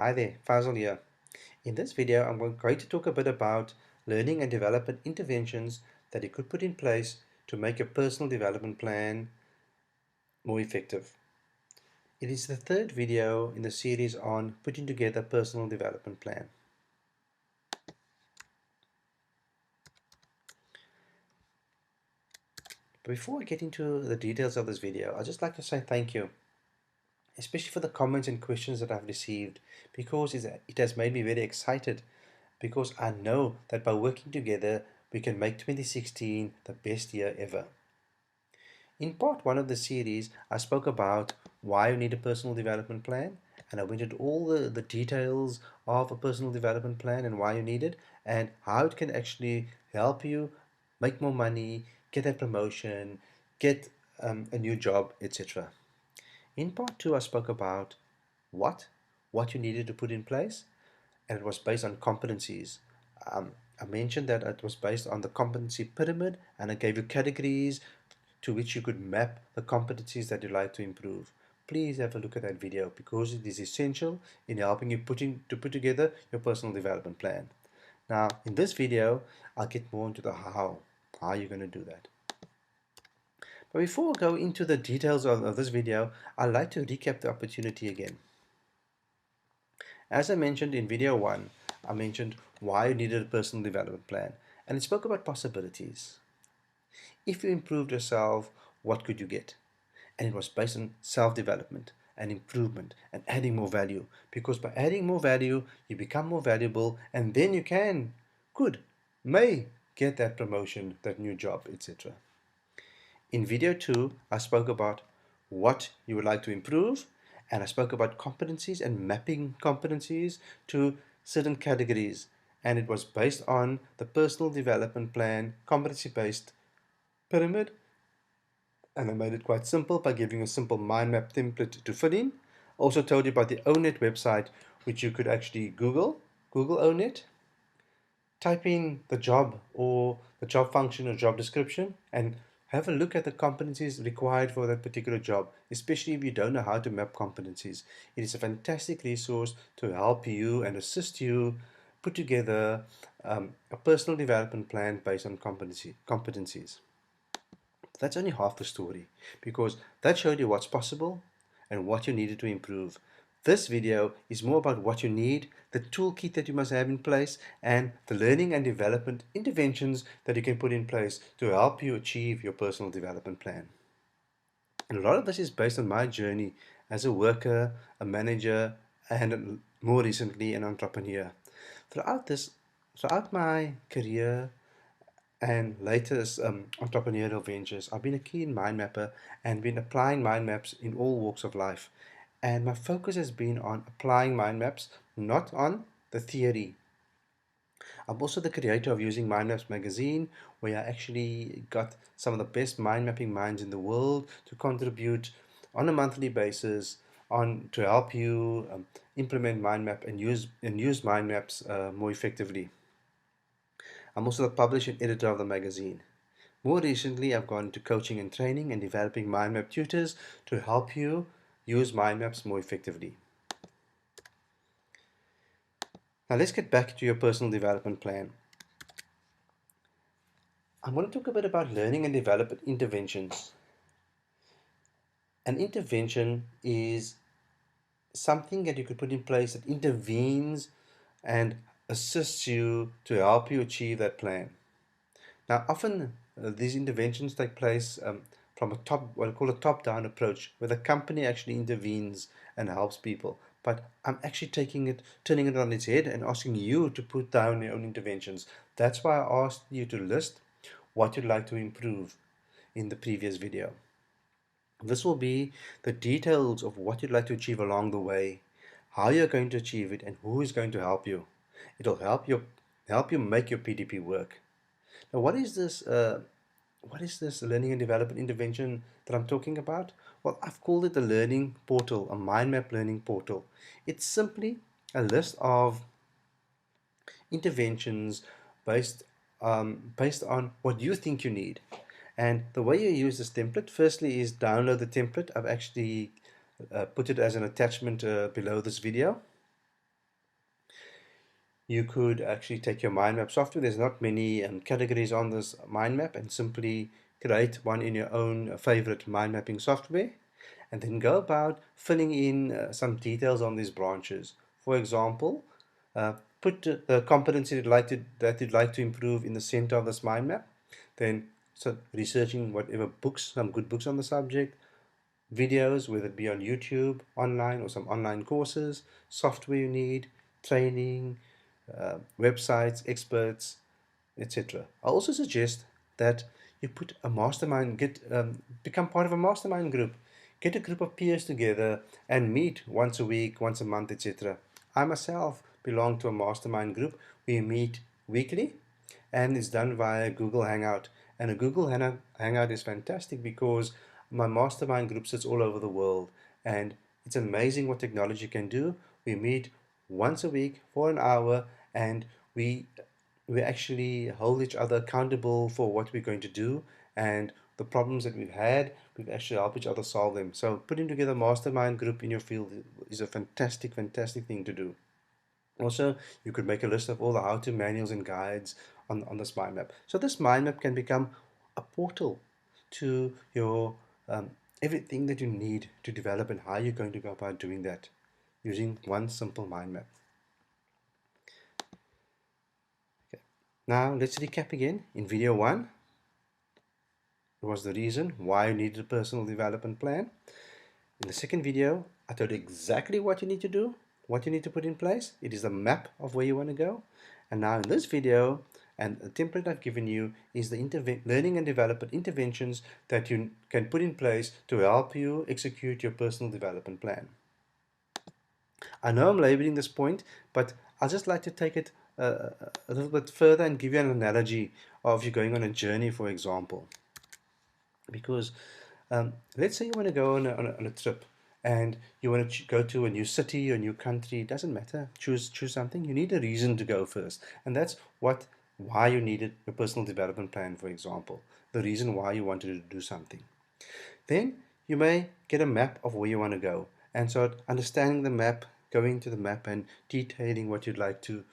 Hi there, Faisal here. In this video, I'm going to talk a bit about learning and development interventions that you could put in place to make your personal development plan more effective. It is the third video in the series on putting together a personal development plan. But before I get into the details of this video, I'd just like to say thank you, especially for the comments and questions that I've received, because it has made me very excited, because I know that by working together, we can make 2016 the best year ever. In part one of the series, I spoke about why you need a personal development plan, and I went into all the details of a personal development plan and why you need it, and how it can actually help you make more money, get that promotion, get a new job, etc. In part two, I spoke about what what you needed to put in place, and it was based on competencies. I mentioned that it was based on the competency pyramid, and I gave you categories to which you could map the competencies that you'd like to improve. Please have a look at that video because it is essential in helping you put together your personal development plan. Now, in this video, I'll get more into the how you're going to do that. But before I go into the details of this video, I'd like to recap the opportunity again. As I mentioned in video 1, I mentioned why you needed a personal development plan, and it spoke about possibilities. If you improved yourself, what could you get? And it was based on self-development and improvement and adding more value, because by adding more value, you become more valuable, and then you may get that promotion, that new job, etc. In video 2, I spoke about what you would like to improve, and I spoke about competencies and mapping competencies to certain categories, and it was based on the personal development plan competency-based pyramid, and I made it quite simple by giving a simple mind map template to fill in. Also told you about the ONET website, which you could actually Google ONET, type in the job or the job function or job description, and have a look at the competencies required for that particular job, especially if you don't know how to map competencies. It is a fantastic resource to help you and assist you put together a personal development plan based on competencies. That's only half the story, because that showed you what's possible and what you needed to improve. This video is more about what you need, the toolkit that you must have in place, and the learning and development interventions that you can put in place to help you achieve your personal development plan. And a lot of this is based on my journey as a worker, a manager, and more recently an entrepreneur. Throughout my career and latest entrepreneurial ventures, I've been a keen mind mapper and been applying mind maps in all walks of life. And my focus has been on applying mind maps, not on the theory. I'm also the creator of Using Mind Maps magazine, where I actually got some of the best mind mapping minds in the world to contribute on a monthly basis to help you implement mind map and use mind maps more effectively. I'm also the publisher and editor of the magazine. More recently, I've gone into coaching and training and developing mind map tutors to help you use mind maps more effectively. Now let's get back to your personal development plan. I'm going to talk a bit about learning and development interventions. An intervention is something that you could put in place that intervenes and assists you to help you achieve that plan. Now, often these interventions take place from what I call a top-down approach, where the company actually intervenes and helps people. But I'm actually turning it on its head and asking you to put down your own interventions. That's why I asked you to list what you'd like to improve in the previous video. This will be the details of what you'd like to achieve along the way, how you're going to achieve it, and who is going to help you. It'll help you make your PDP work. Now, what is this learning and development intervention that I'm talking about? Well, I've called it a learning portal, a mind map learning portal. It's simply a list of interventions based based on what you think you need. And the way you use this template, firstly, is download the template. I've actually put it as an attachment below this video. You could actually take your mind map software. There's not many categories on this mind map, and simply create one in your own favorite mind mapping software, and then go about filling in some details on these branches. For example, put the competency that you'd like to improve in the center of this mind map. Then start researching whatever books, some good books on the subject, videos, whether it be on YouTube, online, or some online courses, software you need, training, websites, experts, etc. I also suggest that you put a mastermind, become part of a mastermind group. Get a group of peers together and meet once a week, once a month, etc. I myself belong to a mastermind group. We meet weekly and it's done via Google Hangout. And a Google Hangout is fantastic because my mastermind group sits all over the world, and it's amazing what technology can do. We meet once a week for an hour, and we actually hold each other accountable for what we're going to do, and the problems that we've had, we actually help each other solve them. So putting together a mastermind group in your field is a fantastic, fantastic thing to do. Also, you could make a list of all the how-to manuals and guides on this mind map. So this mind map can become a portal to your everything that you need to develop and how you're going to go about doing that using one simple mind map. Okay. Now let's recap again. In video 1, it was the reason why you needed a personal development plan. In the second video, I told you exactly what you need to do, what you need to put in place. It is a map of where you want to go. And now in this video, and the template I've given you is the learning and development interventions that you can put in place to help you execute your personal development plan. I know I'm labeling this point, but I'd just like to take it a little bit further and give you an analogy of you going on a journey, for example. Because let's say you want to go on a trip and you want to go to a new city or a new country. It doesn't matter. Choose something. You need a reason to go first, and that's why you needed a personal development plan, for example. The reason why you wanted to do something. Then you may get a map of where you want to go and start understanding the map, going to the map and detailing where you'd like to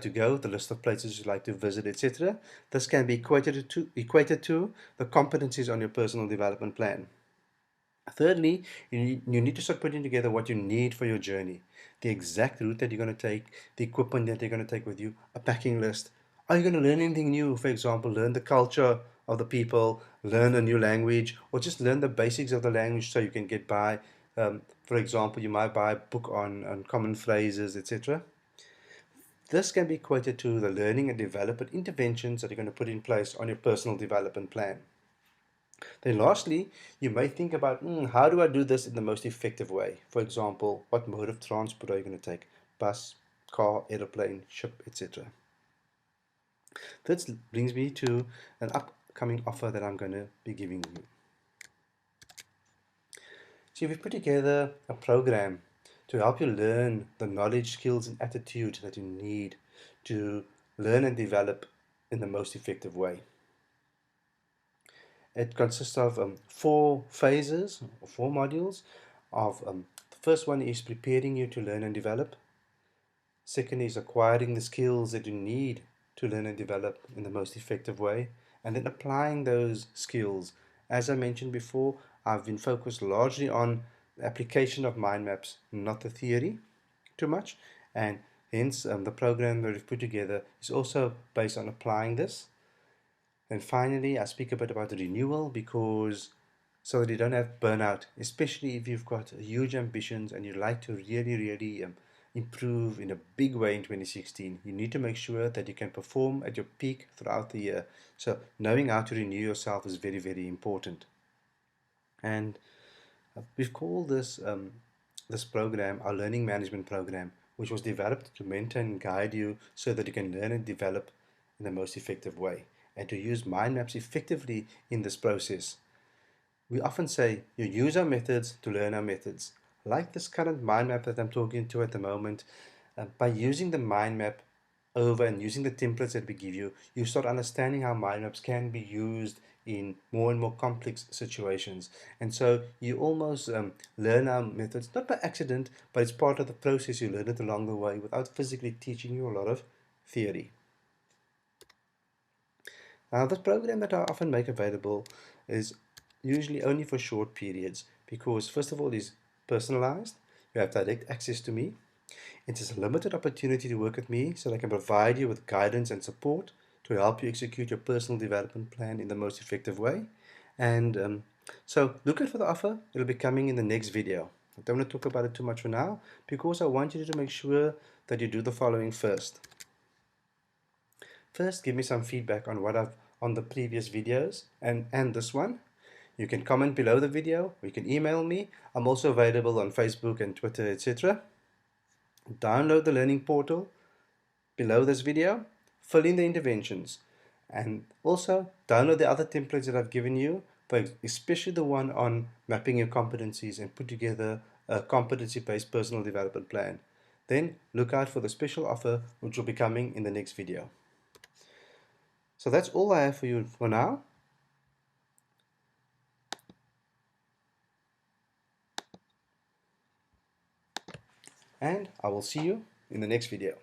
go, the list of places you'd like to visit, etc. This can be equated to the competencies on your personal development plan. Thirdly, you need to start putting together what you need for your journey. The exact route that you're going to take, the equipment that you're going to take with you, a packing list. Are you going to learn anything new? For example, learn the culture of the people, learn a new language, or just learn the basics of the language so you can get by. For example, you might buy a book on common phrases, etc. This can be equated to the learning and development interventions that you're going to put in place on your personal development plan. Then lastly, you may think about, how do I do this in the most effective way? For example, what mode of transport are you going to take? Bus, car, aeroplane, ship, etc. This brings me to an upcoming offer that I'm going to be giving you. So we've put together a program to help you learn the knowledge, skills, and attitude that you need to learn and develop in the most effective way. It consists of 4 phases, or 4 modules. The first one is preparing you to learn and develop. Second is acquiring the skills that you need to learn and develop in the most effective way, and then applying those skills. As I mentioned before, I've been focused largely on the application of mind maps, not the theory too much, and hence the program that we've put together is also based on applying this. And finally, I speak a bit about renewal because so that you don't have burnout, especially if you've got huge ambitions and you'd like to really improve in a big way in 2016. You need to make sure that you can perform at your peak throughout the year. So knowing how to renew yourself is very important. And we've called this program our learning management program, which was developed to mentor and guide you so that you can learn and develop in the most effective way, and to use mind maps effectively in this process. We often say you use our methods to learn our methods. Like this current mind map that I'm talking to at the moment, by using the mind map over and using the templates that we give you, you start understanding how mind maps can be used in more and more complex situations. And so you almost learn our methods, not by accident, but it's part of the process. You learn it along the way without physically teaching you a lot of theory. Now, the program that I often make available is usually only for short periods because, first of all, it's personalized. You have direct access to me. It is a limited opportunity to work with me so that I can provide you with guidance and support to help you execute your personal development plan in the most effective way. And so look out for the offer. It'll be coming in the next video. I don't want to talk about it too much for now because I want you to make sure that you do the following first. First, give me some feedback on what I've on the previous videos and this one. You can comment below the video, or you can email me. I'm also available on Facebook and Twitter, etc. Download the learning portal below this video, fill in the interventions, and also download the other templates that I've given you, but especially the one on mapping your competencies and put together a competency-based personal development plan. Then look out for the special offer which will be coming in the next video. So that's all I have for you for now. And I will see you in the next video.